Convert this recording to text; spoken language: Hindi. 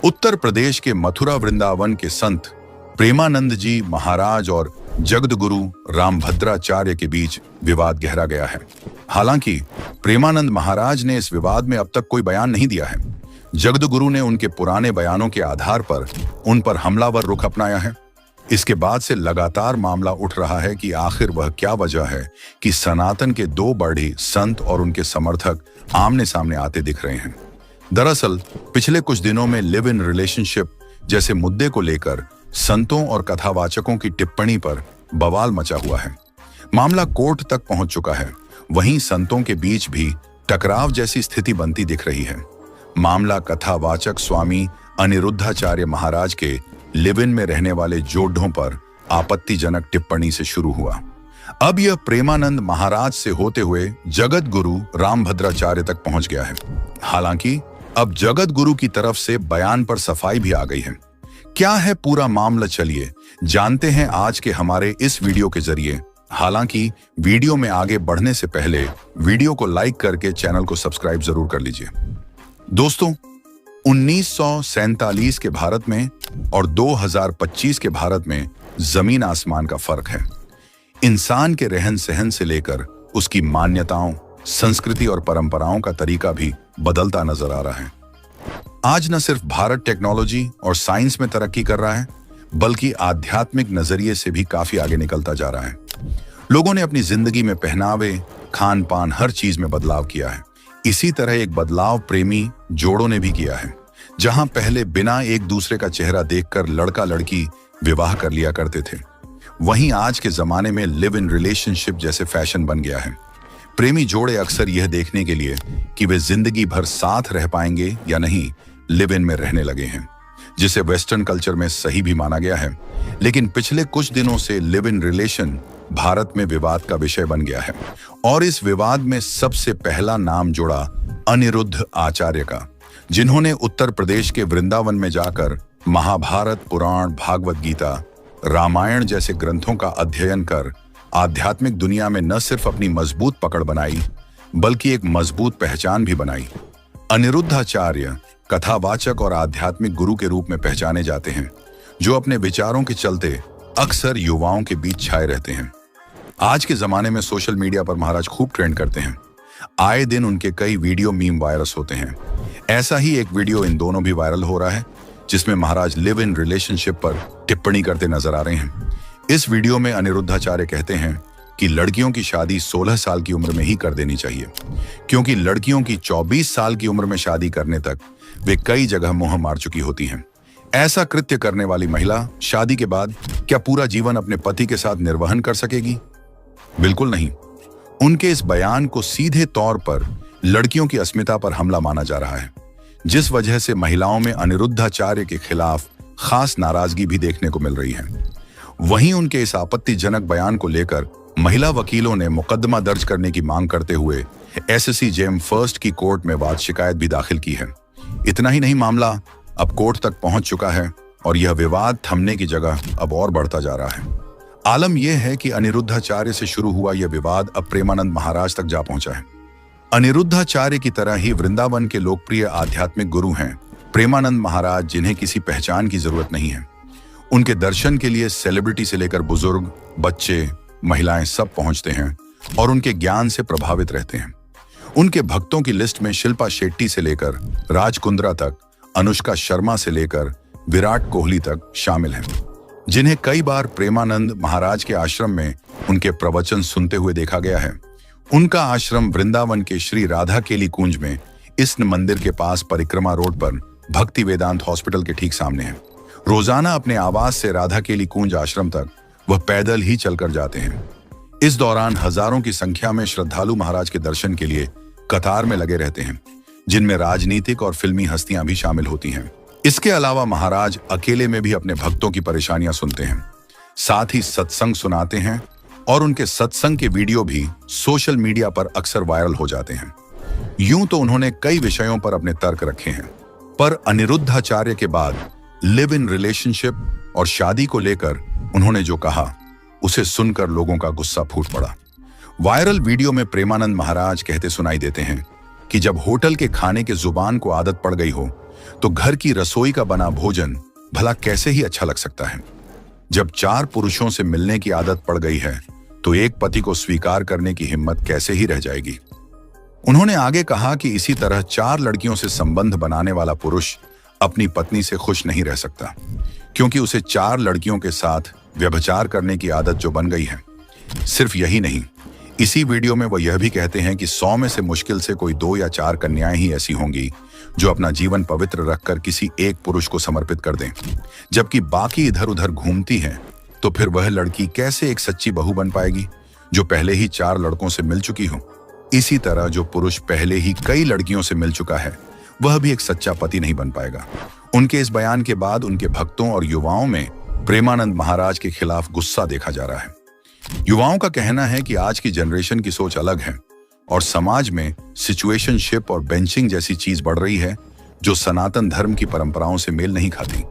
उत्तर प्रदेश के मथुरा वृंदावन के संत प्रेमानंद जी महाराज और जगद्गुरु रामभद्राचार्य के बीच विवाद गहरा गया है। हालांकि प्रेमानंद महाराज ने इस विवाद में अब तक कोई बयान नहीं दिया है। जगद्गुरु ने उनके पुराने बयानों के आधार पर उन पर हमलावर रुख अपनाया है। इसके बाद से लगातार मामला उठ रहा है कि आखिर वह क्या वजह है कि सनातन के दो बड़े संत और उनके समर्थक आमने सामने आते दिख रहे हैं। दरअसल पिछले कुछ दिनों में लिव इन रिलेशनशिप जैसे मुद्दे को लेकर संतों और कथावाचकों की टिप्पणी पर बवाल मचा हुआ है। मामला कोर्ट तक पहुंच चुका है। वहीं संतों के बीच भी टकराव जैसी स्थिति बनती दिख रही है। मामला कथावाचक स्वामी अनिरुद्धाचार्य महाराज के लिव इन में रहने वाले जोड़ों पर आपत्तिजनक टिप्पणी से शुरू हुआ। अब यह प्रेमानंद महाराज से होते हुए जगत गुरु रामभद्राचार्य तक पहुंच गया है। हालांकि अब जगत गुरु की तरफ से बयान पर सफाई भी आ गई है। क्या है पूरा मामला, चलिए जानते हैं आज के हमारे इस वीडियो के जरिए। हालांकि वीडियो में आगे बढ़ने से पहले वीडियो को लाइक करके चैनल को सब्सक्राइब जरूर कर लीजिए। दोस्तों, 1947 के भारत में और 2025 के भारत में जमीन आसमान का फर्क है। इंसान के रहन सहन से लेकर उसकी मान्यताओं, संस्कृति और परंपराओं का तरीका भी बदलता नजर आ रहा है। आज न सिर्फ भारत टेक्नोलॉजी और साइंस में तरक्की कर रहा है, बल्कि आध्यात्मिक नजरिए से भी काफी आगे निकलता जा रहा है। लोगों ने अपनी जिंदगी में पहनावे, खान पान, हर चीज में बदलाव किया है। इसी तरह एक बदलाव प्रेमी जोड़ों ने भी किया है। जहां पहले बिना एक दूसरे का चेहरा देखकर लड़का लड़की विवाह कर लिया करते थे, वहीं आज के जमाने में लिव इन रिलेशनशिप जैसे फैशन बन गया है। प्रेमी जोड़े अक्सर यह देखने के लिए कि वे जिंदगी भर साथ रह पाएंगे या नहीं, लिव इन में रहने लगे हैं, जिसे वेस्टर्न कल्चर में सही भी माना गया है। लेकिन पिछले कुछ दिनों से लिव इन रिलेशन भारत में विवाद का विषय बन गया है और इस विवाद में सबसे पहला नाम जुड़ा अनिरुद्ध आचार्य का, जिन्होंने उत्तर प्रदेश के वृंदावन में जाकर महाभारत, पुराण, भागवत गीता, रामायण जैसे ग्रंथों का अध्ययन कर आध्यात्मिक दुनिया में न सिर्फ अपनी मजबूत पकड़ बनाई, बल्कि एक मजबूत पहचान भी बनाई। अनिरुद्धाचार्य कथावाचक और आध्यात्मिक गुरु के रूप में पहचाने जाते हैं, जो अपने विचारों के चलते अक्सर युवाओं के बीच छाए रहते हैं। आज के जमाने में सोशल मीडिया पर महाराज खूब ट्रेंड करते हैं। आए दिन उनके कई वीडियो मीम वायरल होते हैं। ऐसा ही एक वीडियो इन दोनों भी वायरल हो रहा है, जिसमें महाराज लिव इन रिलेशनशिप पर टिप्पणी करते नजर आ रहे हैं। इस वीडियो में अनिरुद्धाचार्य कहते हैं कि लड़कियों की शादी 16 साल की उम्र में ही कर देनी चाहिए, क्योंकि लड़कियों की 24 साल की उम्र में शादी करने तक वे कई जगह मुंह मार चुकी होती हैं। ऐसा कृत्य करने वाली महिला शादी के बाद क्या पूरा जीवन अपने पति के साथ निर्वहन कर सकेगी? बिल्कुल नहीं। उनके इस बयान को सीधे तौर पर लड़कियों की अस्मिता पर हमला माना जा रहा है, जिस वजह से महिलाओं में अनिरुद्धाचार्य के खिलाफ खास नाराजगी भी देखने को मिल रही है। वहीं उनके इस आपत्तिजनक बयान को लेकर महिला वकीलों ने मुकदमा दर्ज करने की मांग करते हुए एसएससी जेम फर्स्ट की कोर्ट में वाद शिकायत भी दाखिल की है। इतना ही नहीं, मामला अब कोर्ट तक पहुंच चुका है और यह विवाद थमने की जगह अब और बढ़ता जा रहा है। आलम यह है कि अनिरुद्धाचार्य से शुरू हुआ यह विवाद अब प्रेमानंद महाराज तक जा पहुंचा है। अनिरुद्धाचार्य की तरह ही वृंदावन के लोकप्रिय आध्यात्मिक गुरु हैं प्रेमानंद महाराज, जिन्हें किसी पहचान की जरूरत नहीं है। उनके दर्शन के लिए सेलिब्रिटी से लेकर बुजुर्ग, बच्चे, महिलाएं सब पहुंचते हैं और उनके ज्ञान से प्रभावित रहते हैं। उनके भक्तों की लिस्ट में शिल्पा शेट्टी से लेकर राज कुंद्रा तक, अनुष्का शर्मा से लेकर विराट कोहली तक शामिल हैं, जिन्हें कई बार प्रेमानंद महाराज के आश्रम में उनके प्रवचन सुनते हुए देखा गया है। उनका आश्रम वृंदावन के श्री राधा केली कुंज में इस मंदिर के पास परिक्रमा रोड पर भक्ति वेदांत हॉस्पिटल के ठीक सामने है। रोजाना अपने आवास से राधा केली कुंज आश्रम तक वह पैदल ही चलकर जाते हैं। इस दौरान हजारों की संख्या में श्रद्धालु महाराज के दर्शन के लिए कतार में लगे रहते हैं, जिनमें राजनीतिक और फिल्मी हस्तियां भी शामिल होती हैं। इसके अलावा महाराज अकेले में भी अपने भक्तों की परेशानियां सुनते हैं, साथ ही सत्संग सुनाते हैं और उनके सत्संग के वीडियो भी सोशल मीडिया पर अक्सर वायरल हो जाते हैं। यूं तो उन्होंने कई विषयों पर अपने तर्क रखे हैं, पर अनिरुद्धाचार्य के बाद लिव इन रिलेशनशिप और शादी को लेकर उन्होंने जो कहा, उसे सुनकर लोगों का गुस्सा फूट पड़ा। वायरल वीडियो में प्रेमानंद महाराज कहते सुनाई देते हैं कि जब होटल के खाने के जुबान को आदत पड़ गई हो तो घर की रसोई का बना भोजन भला कैसे ही अच्छा लग सकता है। जब 4 पुरुषों से मिलने की आदत पड़ गई है तो एक पति को स्वीकार करने की हिम्मत कैसे ही रह जाएगी। उन्होंने आगे कहा कि इसी तरह 4 लड़कियों से संबंध बनाने वाला पुरुष अपनी पत्नी से खुश नहीं रह सकता, क्योंकि उसे 4 लड़कियों के साथ व्यभिचार करने की आदत जो बन गई है। सिर्फ यही नहीं, इसी वीडियो में वो यह भी कहते हैं कि 100 में से मुश्किल से कोई 2 या 4 कन्याएं ही ऐसी होंगी जो अपना जीवन पवित्र रखकर किसी एक पुरुष को समर्पित कर दें, जबकि बाकी इधर उधर घूमती हैं। तो फिर वह लड़की कैसे एक सच्ची बहू बन पाएगी जो पहले ही 4 लड़कों से मिल चुकी हो। इसी तरह जो पुरुष पहले ही कई लड़कियों से मिल चुका है वह भी एक सच्चा पति नहीं बन पाएगा। उनके इस बयान के बाद उनके भक्तों और युवाओं में प्रेमानंद महाराज के खिलाफ गुस्सा देखा जा रहा है। युवाओं का कहना है कि आज की जनरेशन की सोच अलग है और समाज में सिचुएशनशिप और बेंचिंग जैसी चीज बढ़ रही है जो सनातन धर्म की परंपराओं से मेल नहीं खाती।